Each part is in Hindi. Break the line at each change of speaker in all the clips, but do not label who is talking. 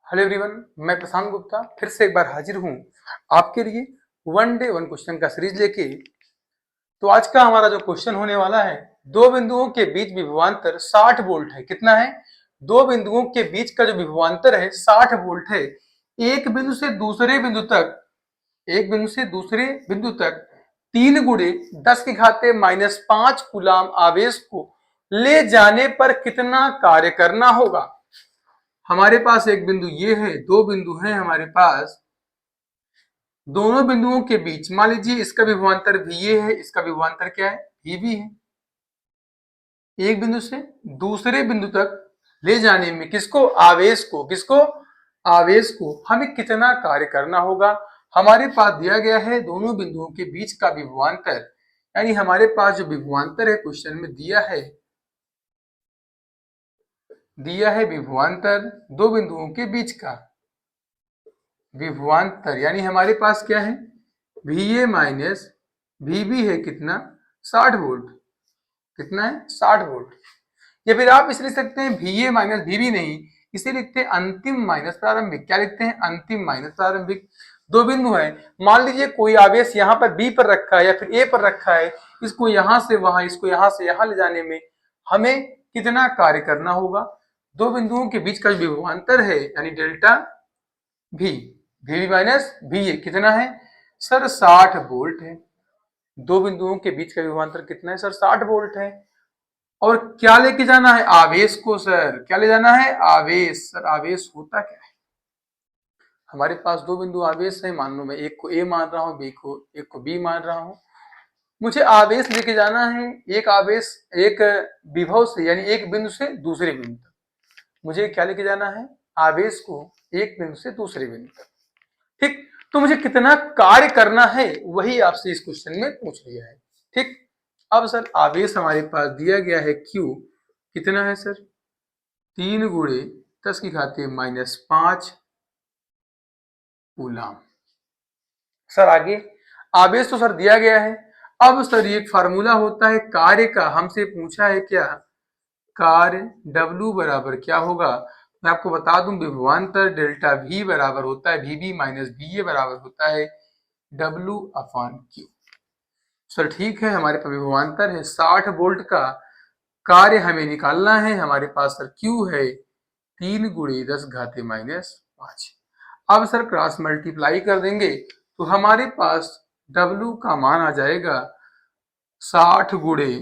हेलो एवरीवन, मैं प्रशांत गुप्ता फिर से एक बार हाजिर हूं आपके लिए वन डे वन क्वेश्चन का सीरीज लेके। तो आज का हमारा जो क्वेश्चन होने वाला है, दो बिंदुओं के बीच विभवांतर 60 वोल्ट है। कितना है? दो बिंदुओं के बीच का जो विभवांतर है 60 वोल्ट है। एक बिंदु से दूसरे बिंदु तक एक बिंदु से दूसरे बिंदु तक 3 गुणे 10 की घाते -5 कूलाम आवेश को ले जाने पर कितना कार्य करना होगा। हमारे पास एक बिंदु ये है, दो बिंदु हैं हमारे पास। दोनों बिंदुओं के बीच मान लीजिए इसका विभवांतर भी ये है, इसका विभवांतर क्या है? भी है। एक बिंदु से दूसरे बिंदु तक ले जाने में किसको आवेश को हमें कितना कार्य करना होगा। हमारे पास दिया गया है दोनों बिंदुओं के बीच का विभवांतर, यानी हमारे पास जो विभवांतर है क्वेश्चन में दिया है विभवांतर दो बिंदुओं के बीच का विभवांतर, यानी हमारे पास क्या है? VA माइनस VB है कितना? 60 वोल्ट। कितना है? 60 वोल्ट। या फिर आप इसे लिख सकते हैं VA माइनस VB नहीं, इसे लिखते हैं अंतिम माइनस प्रारंभिक। क्या लिखते हैं? अंतिम माइनस प्रारंभिक। दो बिंदु है, मान लीजिए कोई आवेश यहाँ पर B पर रखा है या फिर A पर रखा है, इसको यहां से वहां, इसको यहां से यहां ले जाने में हमें कितना कार्य करना होगा। दो बिंदुओं के बीच का विभवांतर है यानी delta V, VB minus VA कितना है सर? 60 वोल्ट है। दो बिंदुओं के बीच का विभवांतर कितना है सर? 60 वोल्ट है। और क्या लेके जाना है? आवेश को सर। क्या ले जाना है? आवेश। सर आवेश होता क्या है? हमारे पास दो बिंदु आवेश है, मान लो मैं एक को A मान रहा हूं, एक को B मान रहा हूं। मुझे आवेश लेके जाना है, एक आवेश एक विभव से यानी एक बिंदु से दूसरे बिंदु तक। मुझे क्या लेके जाना है? आवेश को एक बिंदु से दूसरे बिंदु तक। ठीक, तो मुझे कितना कार्य करना है वही आपसे इस क्वेश्चन में पूछ लिया है। ठीक, अब सर आवेश हमारे पास दिया गया है Q। कितना है सर? 3 गुणे 10 की घाते -5 कूलाम। सर आगे आवेश तो सर दिया गया है। अब सर ये एक फार्मूला होता है कार्य का, हमसे पूछा है क्या? कार्य W बराबर क्या होगा? मैं आपको बता दूं, विभवांतर डेल्टा V बराबर होता है VB माइनस VA बराबर होता है W/Q। सर ठीक है, हमारे पास विभवांतर है 60 वोल्ट का, कार्य हमें निकालना है। हमारे पास सर Q है 3 गुणे 10 घाते -5। अब सर क्रॉस मल्टीप्लाई कर देंगे तो हमारे पास W का मान आ जाएगा 60 गुणे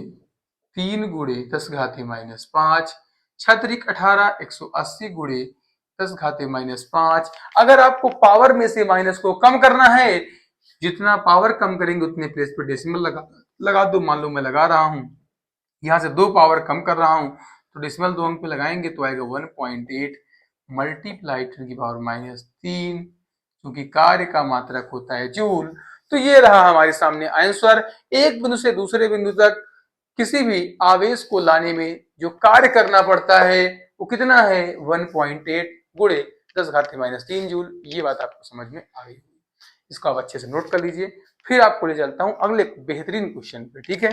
3 गुणे 10 घाते -5, 6 18, 180 गुणे 10 घाते -5। अगर आपको पावर में से माइनस को कम करना है, जितना पावर कम करेंगे उतने प्लेस पे डेसिमल लगा दो। मान लो मैं लगा रहा हूं, यहाँ से 2 पावर कम कर रहा हूं तो डेसिमल 2 अंक पे लगाएंगे तो आएगा 1.8 मल्टीप्लाई 10 की पावर -3, क्योंकि कार्य का मात्रक होता है जूल। तो ये रहा हमारे सामने आंसर। एक बिंदु से दूसरे बिंदु तक किसी भी आवेश को लाने में जो कार्य करना पड़ता है वो कितना है? 1.8 गुणे 10 घाते -3 जूल। ये बात आपको समझ में आ गई। इसको आप अच्छे से नोट कर लीजिए, फिर आपको ले चलता हूं अगले बेहतरीन क्वेश्चन पे। ठीक है,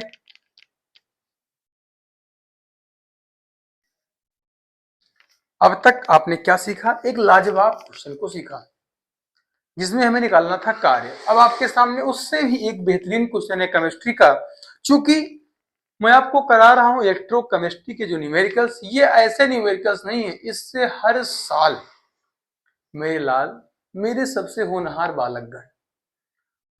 अब तक आपने क्या सीखा? एक लाजवाब क्वेश्चन को सीखा जिसमें हमें निकालना था कार्य। अब आपके सामने उससे भी एक बेहतरीन क्वेश्चन है केमिस्ट्री का। चूंकि मैं आपको करा रहा हूं इलेक्ट्रोकेमिस्ट्री के जो न्यूमेरिकल्स, ये ऐसे न्यूमेरिकल्स नहीं है, इससे हर साल मेरे लाल, मेरे सबसे होनहार बालकगण,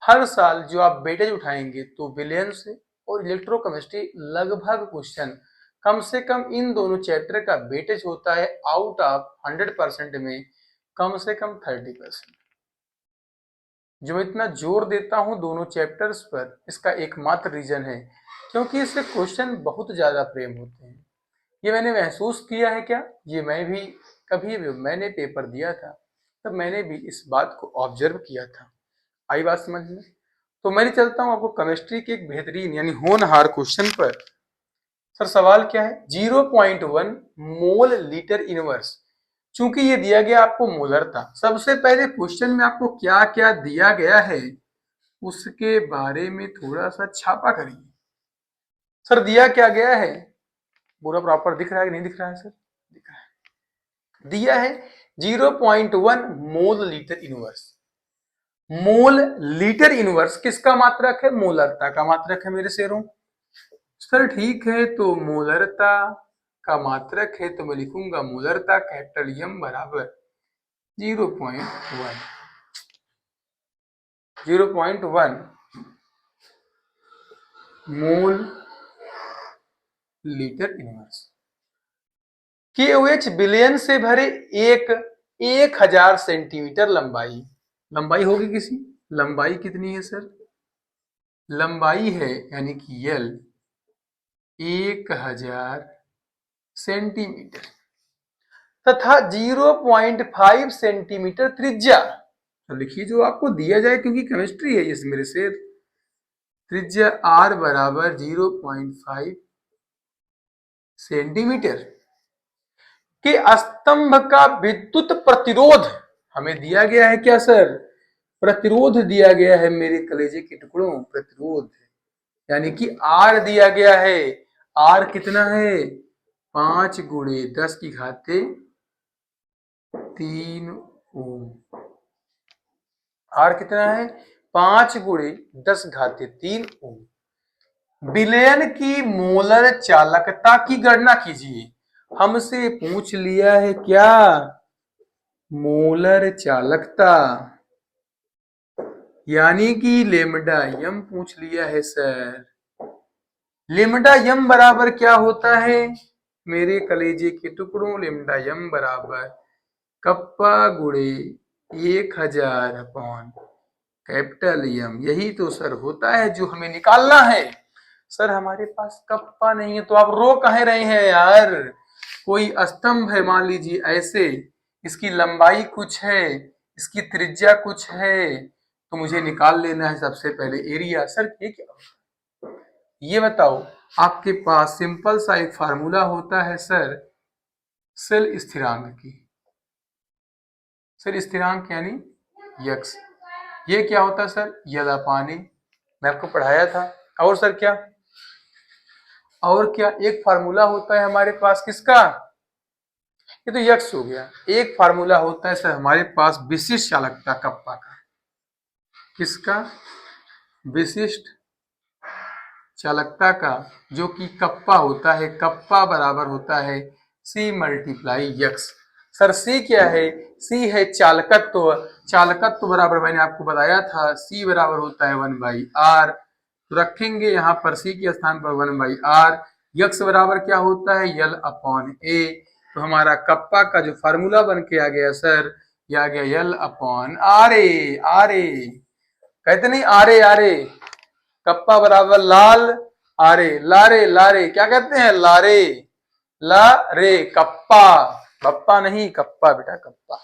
हर साल जो आप वेटेज उठाएंगे तो विलियन से और इलेक्ट्रोकेमिस्ट्री लगभग क्वेश्चन कम से कम इन दोनों चैप्टर का वेटेज होता है आउट ऑफ 100% में कम से कम 30%। जो मैं इतना जोर देता हूं दोनों चैप्टर्स पर, इसका एकमात्र रीजन है क्योंकि इससे क्वेश्चन बहुत ज्यादा फ्रेम होते हैं। ये मैंने महसूस किया है। क्या ये मैं भी कभी भी मैंने पेपर दिया था तब मैंने भी इस बात को ऑब्जर्व किया था। आई बात समझ में? तो मैं चलता हूं आपको केमिस्ट्री के एक बेहतरीन यानी होनहार क्वेश्चन पर। सर सवाल क्या है? 0.1 मोल लीटर इनवर्स। चूंकि ये दिया गया आपको मोलर था, सबसे पहले क्वेश्चन में आपको क्या क्या दिया गया है उसके बारे में थोड़ा सा छापा करिए। सर दिया क्या गया है? पूरा प्रॉपर दिख रहा है कि नहीं दिख रहा है सर? दिख रहा है। दिया है 0.1 mole litre inverse. Mole litre inverse किसका मात्रक है? मोलरता का मात्रक है मेरे शेरों। सर ठीक है, तो मोलरता का मात्रक है तो मैं लिखूंगा मोलरता कैपिटल एम बराबर 0.1 mole litre inverse. KOH billion से भरे 1000 सेंटीमीटर लंबाई। लंबाई होगी किसी, लंबाई कितनी है सर? लंबाई है यानी कि L 1000 सेंटीमीटर तथा 0.5 सेंटीमीटर त्रिज्या। तो लिखिए जो आपको दिया जाए, क्योंकि केमिस्ट्री है ये मेरे से। त्रिज्या R बराबर 0.5 सेंटीमीटर के स्तंभ का विद्युत प्रतिरोध हमें दिया गया है। क्या सर? प्रतिरोध दिया गया है मेरे कलेजे के टुकड़ों, प्रतिरोध यानी कि R दिया गया है। R कितना है? 5 गुणे 10 की घाते 3 ओम। R कितना है? 5 गुणे 10 घाते 3 ओम। विलयन की मोलर चालकता की गणना कीजिए। हमसे पूछ लिया है क्या? मोलर चालकता, यानी कि लेमडा यम पूछ लिया है सर। लेमडा यम बराबर क्या होता है मेरे कलेजे के टुकड़ों? लेमडा यम बराबर कप्पा गुणे 1000 अपॉन कैपिटल यम। यही तो सर होता है जो हमें निकालना है। सर हमारे पास कप्पा नहीं है, तो आप रो कह रहे हैं यार? कोई स्तंभ है मान लीजिए ऐसे, इसकी लंबाई कुछ है, इसकी त्रिज्या कुछ है, तो मुझे निकाल लेना है सबसे पहले एरिया। सर ये क्या? ये बताओ, आपके पास सिंपल सा एक फार्मूला होता है सर सेल स्थिरांक की। सेल स्थिरांक यानी यक्स। ये क्या होता है सर? यदा पानी, मैं आपको पढ़ाया था। और सर क्या? और क्या एक फार्मूला होता है हमारे पास किसका? ये तो यक्स हो गया। एक फार्मूला होता है सर हमारे पास विशिष्ट चालकता कप्पा का। किसका? विशिष्ट चालकता का, जो कि कप्पा होता है। कप्पा बराबर होता है C multiply x. Sir C क्या है? C है चालकत्व। चालकत्व बराबर मैंने आपको बताया था C बराबर होता है 1/r। तो रखेंगे यहाँ पर C के स्थान पर 1/r। यक्स बराबर क्या होता है? L upon A। तो हमारा कप्पा का जो फार्मूला बन के आ गया सर, ये आ गया L अपॉन RA। RA कहते नहीं, आरे आरे। कप्पा बराबर लाल, आरे लारे लारे, क्या कहते हैं? लारे लारे। कप्पा, कप्पा नहीं कप्पा बेटा, कप्पा।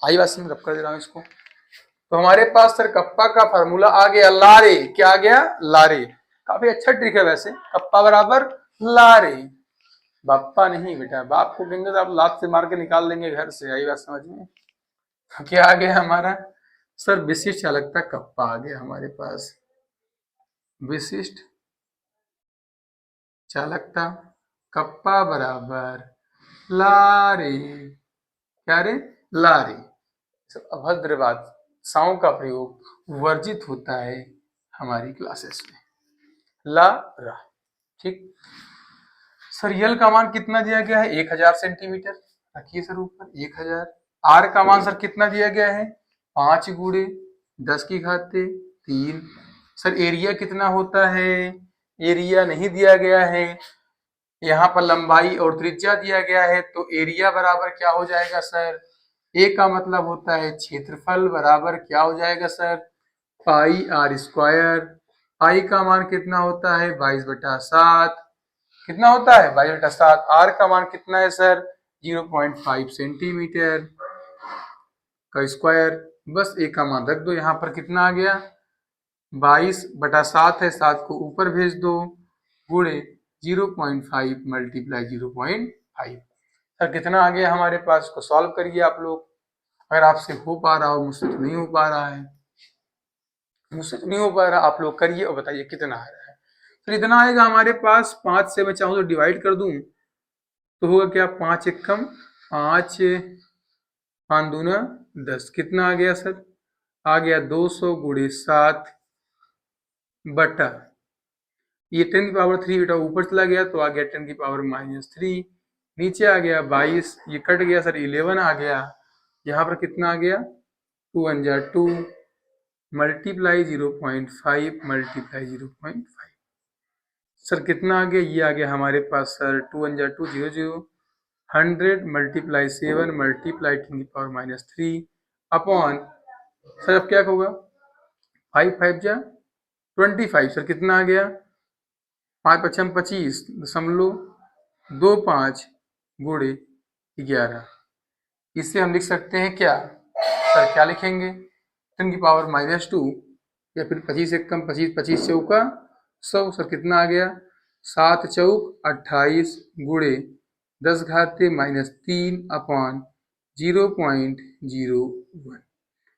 आई बात समझ, रब कर दे रहा हूं इसको। तो हमारे पास सर कप्पा का फार्मूला आ गया लारे। क्या आ गया? लारे। काफी अच्छा ट्रिक है वैसे। कप्पा बराबर लारे। बाप्पा नहीं बेटा, बाप को कहेंगे तो आप लात से मार के निकाल देंगे घर से। आई बात समझ में? तो क्या आ गया हमारा सर? विशिष्ट चालकता कप्पा आ गया हमारे पास। विशिष्ट चालकता कप्पा बराबर लारे। क्या रे? लारे। अभद्र बात, साओं का प्रयोग वर्जित होता है हमारी क्लासेस में। ला रा, ठीक। सर यल का मान कितना दिया गया है? 1000 सेंटीमीटर। रखिए सर ऊपर 1000। आर का मान सर कितना दिया गया है? 5 गुणे 10 की घाते 3। सर एरिया कितना होता है? एरिया नहीं दिया गया है। यहाँ पर लंबाई और त्रिज्या दिया गया है, तो एरिया बराबर क्या हो जाएगा सर? ए का मतलब होता है क्षेत्रफल, बराबर क्या हो जाएगा sir? Pi r square. Pi का मान कितना होता है? 22/7। कितना होता है? 22/7। आर का मान कितना है सर? 0.5 सेंटीमीटर का स्क्वायर। बस ए का मान रख दो यहाँ पर। कितना आ गया? 22/7 है, 7 को ऊपर भेज दो, गुणे 0.5 मल्टीप्लाई 0.5। सर कितना आ गया हमारे पास? इसको सॉल्व करिए आप लोग। अगर आपसे हो पा रहा हो, मुझसे तो नहीं हो पा रहा है। मुझसे तो नहीं हो पा रहा, आप लोग करिए और बताइए कितना आ रहा है। तो इतना आएगा हमारे पास। 5 से मैं चाहूँ तो डिवाइड कर दूं तो होगा क्या? 5 एकम 5 5 दूना 10, कितना आ गया सर? आ गया 200 गुणे 7 बटा, ये 10 की पावर 3 बेटा ऊपर चला गया तो आ गया 10 की पावर -3, नीचे आ गया 22, ये कट गया सर 11 आ गया, यहाँ पर कितना आ गया 2 1 जा 2 मल्टीप्लाई 0.5 मल्टीप्लाई 0.5, सर कितना आ गया? ये आ गया हमारे पास सर 2 1 जा 2 0 0 100 मल्टीप्लाई 7 मल्टीप्लाई 10 की पावर -3 अपॉन, सर अब क्या होगा 5 5 जा 25, सर कितना आ गया 5 पचम 25.25 गुणे 11, इससे हम लिख सकते हैं क्या सर? क्या लिखेंगे 10 की पावर -2 या फिर 25 एक कम 25 25 चौका 100, सर कितना आ गया 7 चौक 28 गुणे 10 घाते -3 अपॉन 0.01,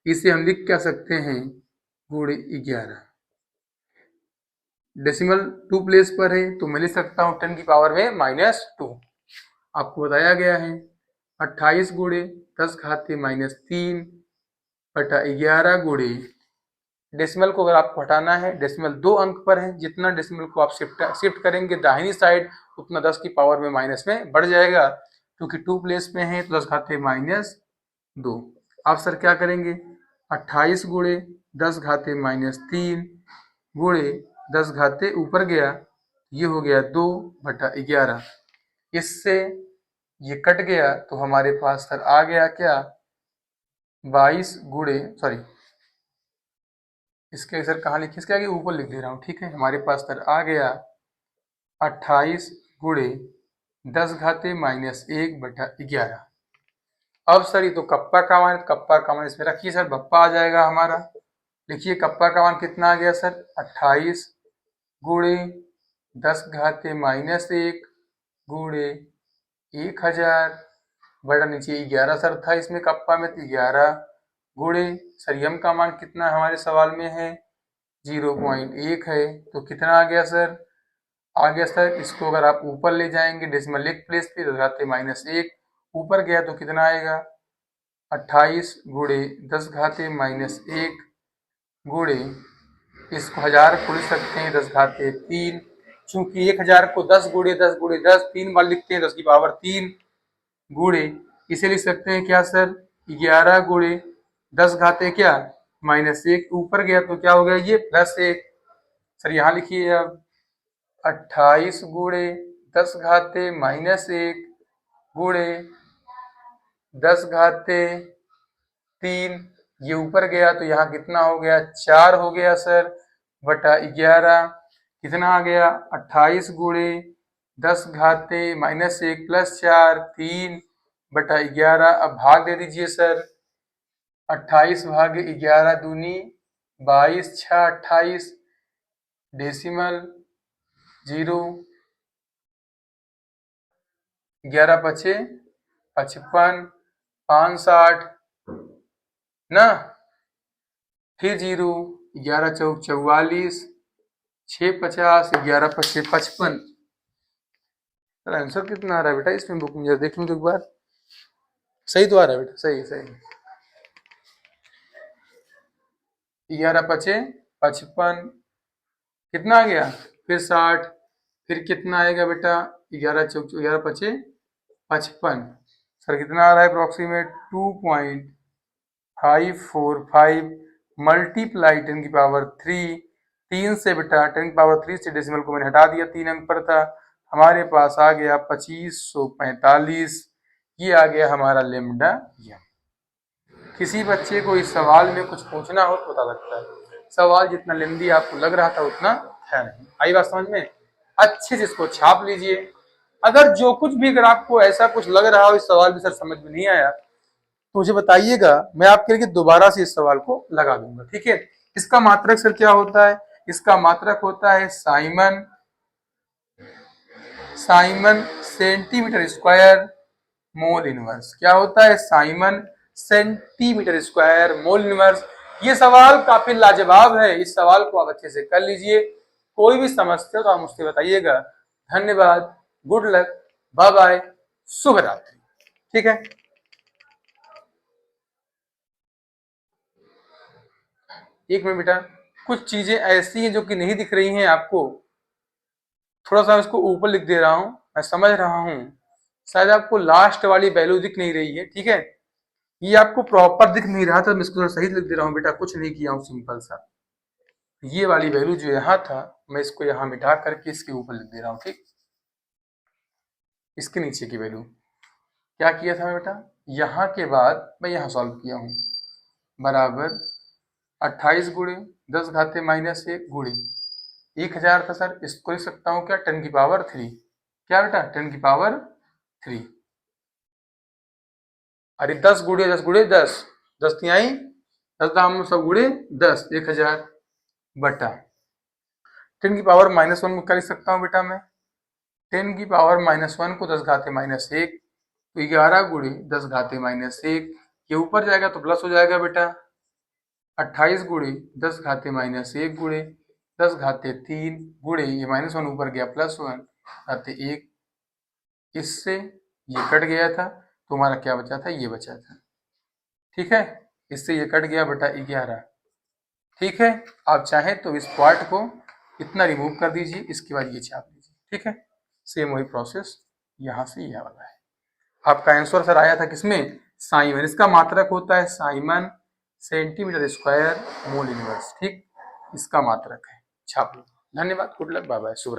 इसे हम लिख क्या सकते हैं गुणे 11, डेसिमल 2 प्लेस पर है तो मैं लिख सकता हूँ 10 की पावर में -2, आपको बताया गया है 28 गुणे 10 घाते -3 बटा 11 गुणे, डेसिमल को अगर आपको हटाना है, डेसिमल 2 अंक पर है, जितना डेसिमल को आप शिफ्ट करेंगे दाहिनी साइड उतना 10 की पावर में माइनस में बढ़ जाएगा, क्योंकि 2 प्लेस में है तो 10 घाते -2। आप सर क्या करेंगे 28 गुणे 10 घाते -3 गुणे 10 घाते ऊपर गया, ये हो गया 2 बटा 11, इससे ये कट गया तो हमारे पास सर आ गया क्या 22 गुणे, सॉरी इसके सर कहाँ लिखे, इसके आगे ऊपर लिख दे रहा हूँ, ठीक है। हमारे पास सर आ गया 28 गुणे 10 घाते -1 बटा 11। अब सर ये तो कप्पा का मान, कप्पा का मान इसमें रखिए सर, बप्पा आ जाएगा हमारा। देखिए कप्पा का मान कितना आ गया सर 28 गुणे 10 घाते -1 गुणे 1000 बटा नीचे 11 सर था इसमें कप्पा में, तो 11 गुणे सर यम का मान कितना हमारे सवाल में है 0.1 है, तो कितना आ गया सर? आ गया सर, इसको अगर आप ऊपर ले जाएंगे डेसिमल एक प्लेस पे 10 घाते -1 ऊपर गया तो कितना आएगा 28 गुणे 10 घाते -1 गुणे, इसको 1000 को लिख सकते हैं 10 घाते 3, चूंकि 1000 को 10 गुणे 10 गुणे 10 3 बार लिखते हैं 10 की पावर 3 गुणे, इसे लिख सकते हैं क्या सर 11 गुणे 10 घाते क्या -1, ऊपर गया तो क्या हो गया ये +1, सर यहाँ लिखिए अब 28 गुणे 10 घाते -1 गुणे 10 घाते 3, ये ऊपर गया तो यहाँ कितना हो गया 4 हो गया सर बटा 11, कितना आ गया 28 गुणे 10 घाते -1 + 4 3 बटा 11, अब भाग दे दीजिए सर, 28 भागे 11 दूनी 22 6 28 डेसिमल 0 11 पचे 55 5 60 ना, फिर 0 11 चौक 44 6 50 11 पचे 55, सर आंसर कितना आ रहा है बेटा इसमें बुक में देख लूँ तो एक बार, सही तो आ रहा है बेटा, सही सही 11 पचे 55 कितना आ गया, फिर 60, फिर कितना आएगा बेटा 11 चौक 11 पचे 55, सर कितना आ रहा है अप्रोक्सीमेट 2.545 मल्टीप्लाई 10 की पावर 3, 3 से बेटा 10 की पावर 3 से डेसिमल को मैंने हटा दिया, 3 अंक पर था, हमारे पास आ गया 2545, ये आ गया हमारा लेमडा यम। किसी बच्चे को इस सवाल में कुछ पूछना हो तो बता सकता है, सवाल जितना लेंदी आपको लग रहा था उतना है नहीं। आई बात समझ में? अच्छे से इसको छाप लीजिए, अगर जो कुछ भी अगर आपको ऐसा कुछ लग रहा हो इस सवाल में सर समझ में नहीं आया तो मुझे बताइएगा, मैं आपके लिए दोबारा से इस सवाल को लगा दूंगा, ठीक है। इसका मात्रक सर क्या होता है? इसका मात्रक होता है Simon centimetre square mole inverse. क्या होता है? Simon centimetre square mole inverse. ये सवाल काफी लाजवाब है, इस सवाल को आप अच्छे से कर लीजिए, कोई भी समस्या तो आप मुझसे बताइएगा। धन्यवाद, गुड लक, बाय बाय, शुभ रात्रि, ठीक है। एक मिनट बेटा, कुछ चीजें ऐसी हैं जो कि नहीं दिख रही हैं आपको, थोड़ा सा इसको ऊपर लिख दे रहा हूं, मैं समझ रहा हूं शायद आपको लास्ट वाली वैल्यू दिख नहीं रही है, ठीक है, ये आपको प्रॉपर दिख नहीं रहा था, मैं इसको सही लिख दे रहा हूँ बेटा, कुछ नहीं किया हूँ, सिंपल सा ये वाली वैल्यू जो यहाँ था मैं इसको यहाँ मिटा करके इसके ऊपर लिख दे रहा हूँ, ठीक, इसके नीचे की वैल्यू क्या किया था मैं बेटा, यहाँ के बाद मैं यहाँ सॉल्व किया हूँ, बराबर 28 गुणे 10 घाते माइनस 1 गुणे 1000 था सर, इसको लिख सकता हूँ क्या 10 की पावर 3, क्या बेटा 10 की पावर 3, अरे 10 गुणे 10 गुणे 10, 10 तिहाई 10 दाम सब गुणे 10, 1000 बटा 10 की पावर -1 में क्या लिख सकता हूँ बेटा मैं, 10 की पावर -1 को 10 घाते -1, तो 11 गुणे 10 घाते -1, ये ऊपर जाएगा तो प्लस हो जाएगा बेटा, 28 गुणे 10 घाते -1 गुणे 10 घाते 3 गुणे ये -1 ऊपर गया +1 घाते 1, इससे ये कट गया था तो हमारा क्या बचा था, ये बचा था, ठीक है, इससे ये कट गया बेटा 11, ठीक है, आप चाहें तो इस पार्ट को इतना रिमूव कर दीजिए, इसके बाद ये छाप दीजिए, ठीक है, सेम वही प्रोसेस यहाँ से यह वाला है। आपका आंसर सर आया था किसमें, साइमन, इसका मात्रक होता है Simon centimetre square mole inverse, ठीक, इसका मात्रक है, छाप लो। धन्यवाद, गुड लक, बाय बाय, शुभ रात्रि।